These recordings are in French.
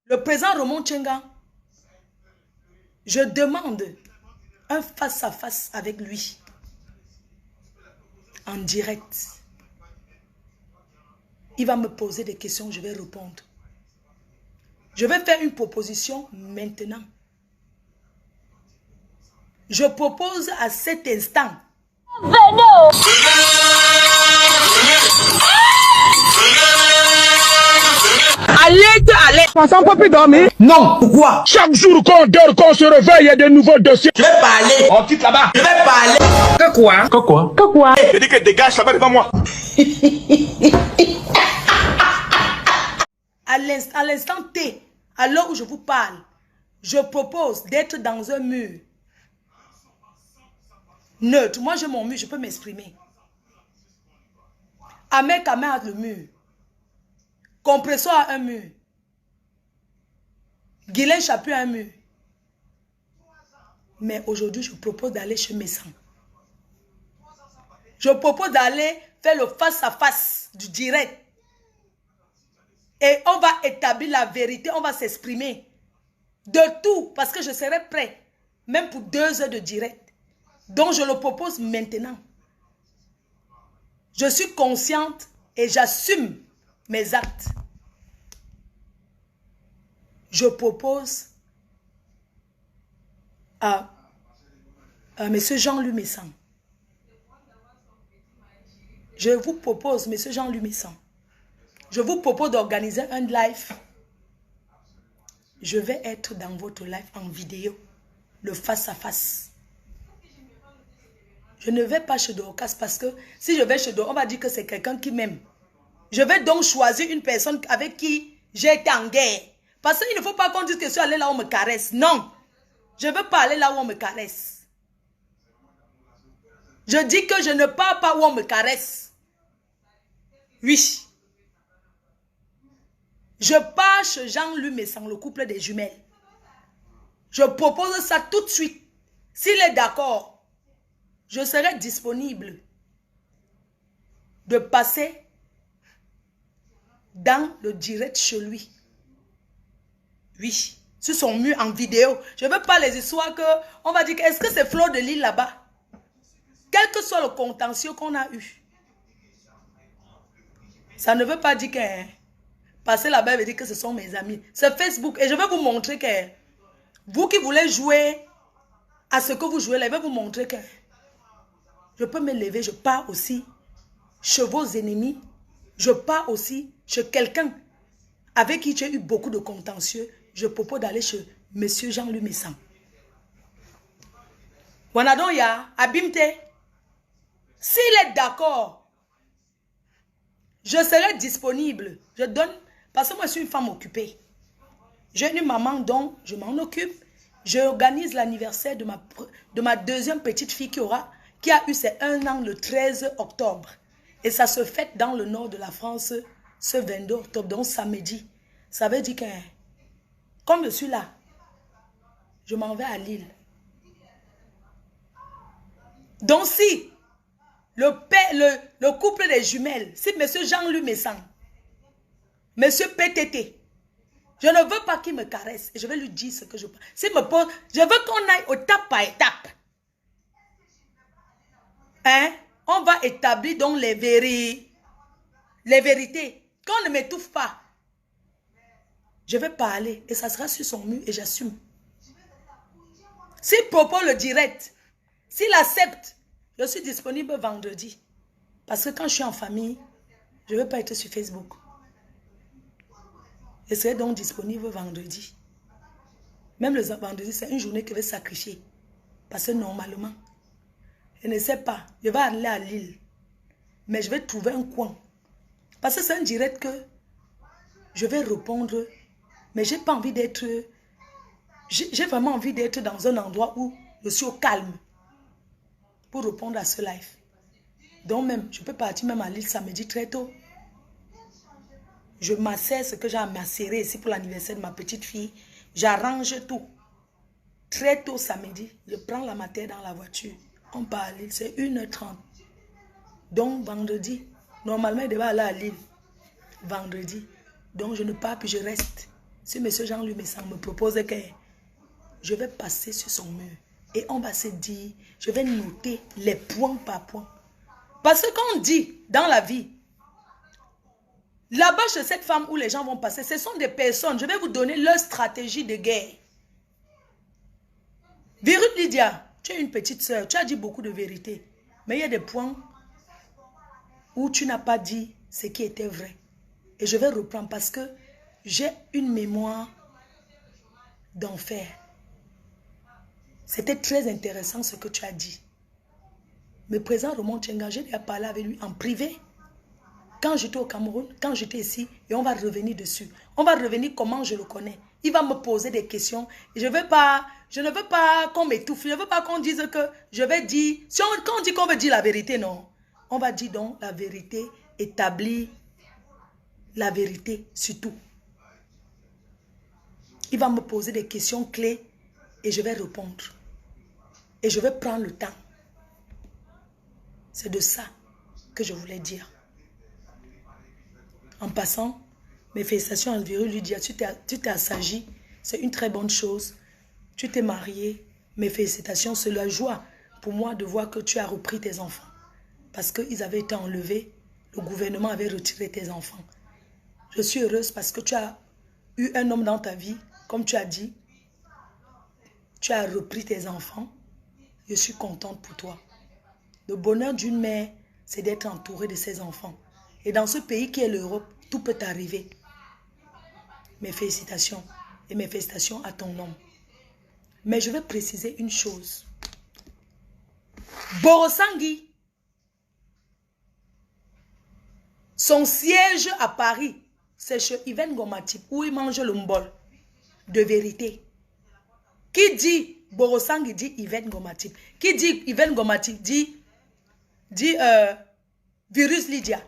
Le président Raymond Tchenga, je demande un face-à-face avec lui. En direct. Il va me poser des questions, je vais répondre. Je vais faire une proposition maintenant. Je propose à cet instant. Allez. Pensons pas plus dormir? Non, pourquoi? Chaque jour qu'on dort, qu'on se réveille, il y a de nouveaux dossiers. Je vais parler. On quitte là-bas. Je vais parler. Que quoi? Que quoi? Je dis que dégage là-bas devant moi. À l'instant T, à l'heure où je vous parle, je propose d'être dans un mur neutre. Moi, j'ai mon mur, je peux m'exprimer. Ahmed Kamel a le mur. Compressor a un mur. Guylaine Chapuis a un mur. Mais aujourd'hui, je propose d'aller chez Messan. Je propose d'aller faire le face-à-face du direct. Et on va établir la vérité, on va s'exprimer. De tout, parce que je serai prêt. Même pour 2 heures de direct. Donc je le propose maintenant. Je suis consciente et j'assume mes actes. Je propose à M. Jean-Louis Messan. Je vous propose, M. Jean-Louis Messan, je vous propose d'organiser un live. Je vais être dans votre live en vidéo, le face-à-face. Je ne vais pas chez Dorcas parce que si je vais chez Dorcas, on va dire que c'est quelqu'un qui m'aime. Je vais donc choisir une personne avec qui j'ai été en guerre. Parce qu'il ne faut pas qu'on dise que je suis allé là où on me caresse. Non. Je ne veux pas aller là où on me caresse. Je dis que je ne pars pas où on me caresse. Oui. Je pars chez Jean-Louis Messan, le couple des jumelles. Je propose ça tout de suite. S'il est d'accord, je serai disponible de passer dans le direct chez lui. Oui, sur son mur en vidéo. Je ne veux pas les histoires que on va dire que est-ce que c'est Fleur de Lille là-bas? Quel que soit le contentieux qu'on a eu. Ça ne veut pas dire que passer là-bas veut dire que ce sont mes amis. C'est Facebook. Et je vais vous montrer que vous qui voulez jouer à ce que vous jouez là, je vais vous montrer que je peux me lever, je pars aussi chez vos ennemis. Je pars aussi chez quelqu'un avec qui j'ai eu beaucoup de contentieux. Je propose d'aller chez M. Jean-Louis Messan. Wanadoya, Abimte, s'il est d'accord, je serai disponible. Je donne, parce que moi je suis une femme occupée. J'ai une maman dont je m'en occupe. J'organise l'anniversaire de ma 2e petite fille qui a eu ses 1 an le 13 octobre. Et ça se fête dans le nord de la France ce 22 octobre, donc samedi. Ça veut dire que, comme je suis là, je m'en vais à Lille. Donc si le couple des jumelles, si M. Jean-Louis Messan, M. PTT, je ne veux pas qu'il me caresse. Et je vais lui dire ce que je pense. S'il me pose, je veux qu'on aille étape par étape. Hein? On va établir donc les vérités. Qu'on ne m'étouffe pas. Je vais parler et ça sera sur son mur et j'assume. S'il propose le direct, s'il accepte, je suis disponible vendredi. Parce que quand je suis en famille, je ne veux pas être sur Facebook. Je serai donc disponible vendredi. Même le vendredi, c'est une journée que je vais sacrifier. Parce que normalement, je ne sais pas, je vais aller à Lille. Mais je vais trouver un coin. Parce que c'est un direct que je vais répondre. Mais je n'ai pas envie d'être... J'ai vraiment envie d'être dans un endroit où je suis au calme. Pour répondre à ce live. Donc même, je peux partir même à Lille samedi très tôt. Je m'assère ce que j'ai à m'asserer ici pour l'anniversaire de ma petite fille. J'arrange tout. Très tôt samedi, je prends la matière dans la voiture. On part à Lille, c'est 1h30. Donc vendredi, normalement il devait aller à Lille. Vendredi. Donc je ne pars puis je reste. si M. Jean-Louis Messang me propose que je vais passer sur son mur et on va se dire, je vais noter les points par point. Parce que quand on dit dans la vie, là-bas chez cette femme où les gens vont passer, ce sont des personnes, je vais vous donner leur stratégie de guerre. Virut Lydia, tu es une petite soeur, tu as dit beaucoup de vérité. Mais il y a des points où tu n'as pas dit ce qui était vrai. Et je vais reprendre parce que j'ai une mémoire d'enfer. C'était très intéressant ce que tu as dit. Mais président Raymond Tchenga, j'ai déjà parlé avec lui en privé. Quand j'étais au Cameroun, quand j'étais ici, et on va revenir dessus. On va revenir comment je le connais. Il va me poser des questions. Et je ne veux pas qu'on m'étouffe. Je ne veux pas qu'on dise que je vais dire... Quand on dit qu'on veut dire la vérité, non. On va dire donc la vérité, établir la vérité sur tout. Il va me poser des questions clés et je vais répondre. Et je vais prendre le temps. C'est de ça que je voulais dire. En passant, mes félicitations à Virut Lydia, tu t'es assagi, c'est une très bonne chose. Tu t'es marié, mes félicitations, c'est la joie pour moi de voir que tu as repris tes enfants. Parce qu'ils avaient été enlevés, le gouvernement avait retiré tes enfants. Je suis heureuse parce que tu as eu un homme dans ta vie, comme tu as dit. Tu as repris tes enfants. Je suis contente pour toi. Le bonheur d'une mère, c'est d'être entourée de ses enfants. Et dans ce pays qui est l'Europe, tout peut arriver. Mes félicitations. Et mes félicitations à ton homme. Mais je vais préciser une chose. Borosangui, son siège à Paris, c'est chez Yven Gomatip, où il mange le mbol de vérité. Qui dit Borosangui dit Yven Gomatip. Qui dit Yven Gomatip dit Virus Lydia.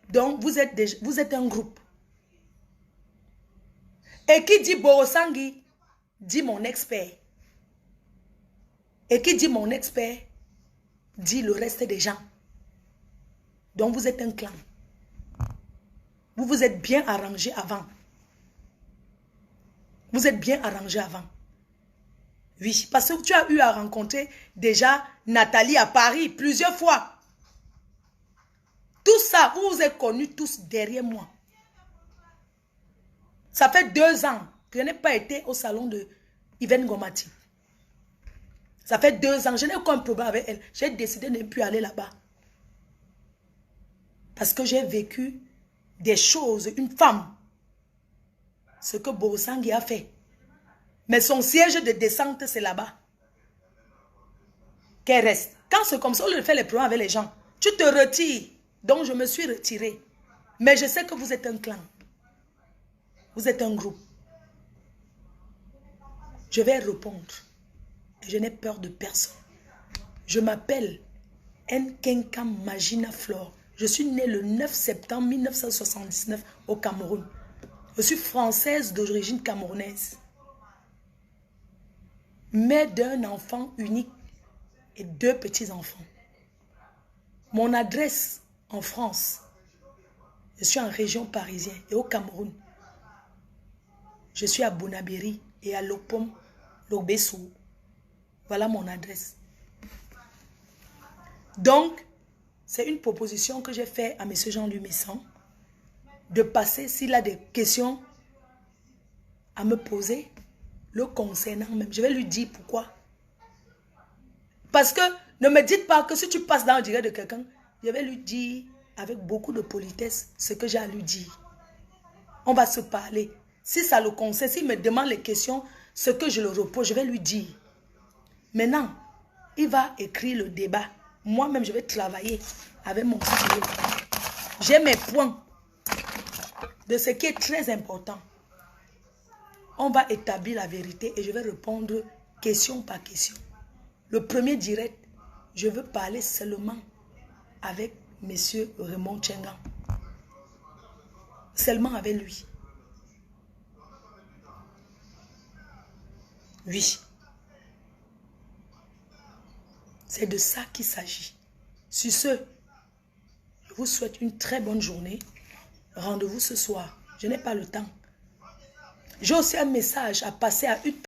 Donc, vous êtes un groupe. Et qui dit Borosangui dit mon expert. Et qui dit mon expert dit le reste des gens. Donc, vous êtes un clan. Vous vous êtes bien arrangé avant. Vous êtes bien arrangé avant. Oui, parce que tu as eu à rencontrer déjà Nathalie à Paris plusieurs fois. Tout ça, vous vous êtes connus tous derrière moi. Ça fait 2 ans que je n'ai pas été au salon de Yven Gomatip. Ça fait 2 ans, je n'ai aucun problème avec elle. J'ai décidé de ne plus aller là-bas. Parce que j'ai vécu des choses, une femme. Ce que Borosangui a fait. Mais son siège de descente, c'est là-bas. Qu'elle reste. Quand c'est comme ça, on le fait les problèmes avec les gens. Tu te retires. Donc, je me suis retirée. Mais je sais que vous êtes un clan. Vous êtes un groupe. Je vais répondre. Et je n'ai peur de personne. Je m'appelle Nkenka Magina Flore. Je suis née le 9 septembre 1979 au Cameroun. Je suis française d'origine camerounaise. Mère d'un enfant unique et 2 petits-enfants. Mon adresse en France, je suis en région parisienne et au Cameroun. Je suis à Bonabéry et à Lopom, Lobessou. Voilà mon adresse. Donc, c'est une proposition que j'ai faite à M. Jean-Louis Messang de passer, s'il a des questions à me poser, le concernant même. Je vais lui dire pourquoi. Parce que ne me dites pas que si tu passes dans le direct de quelqu'un, je vais lui dire avec beaucoup de politesse ce que j'ai à lui dire. On va se parler. Si ça le concerne, s'il me demande les questions, ce que je le repose, je vais lui dire. Maintenant, il va écrire le débat. Moi-même, je vais travailler avec mon stylo. J'ai mes points de ce qui est très important. On va établir la vérité et je vais répondre question par question. Le premier direct, je veux parler seulement avec M. Raymond Tchenga. Seulement avec lui. Oui. C'est de ça qu'il s'agit. Sur ce, je vous souhaite une très bonne journée. Rendez-vous ce soir. Je n'ai pas le temps. J'ai aussi un message à passer à une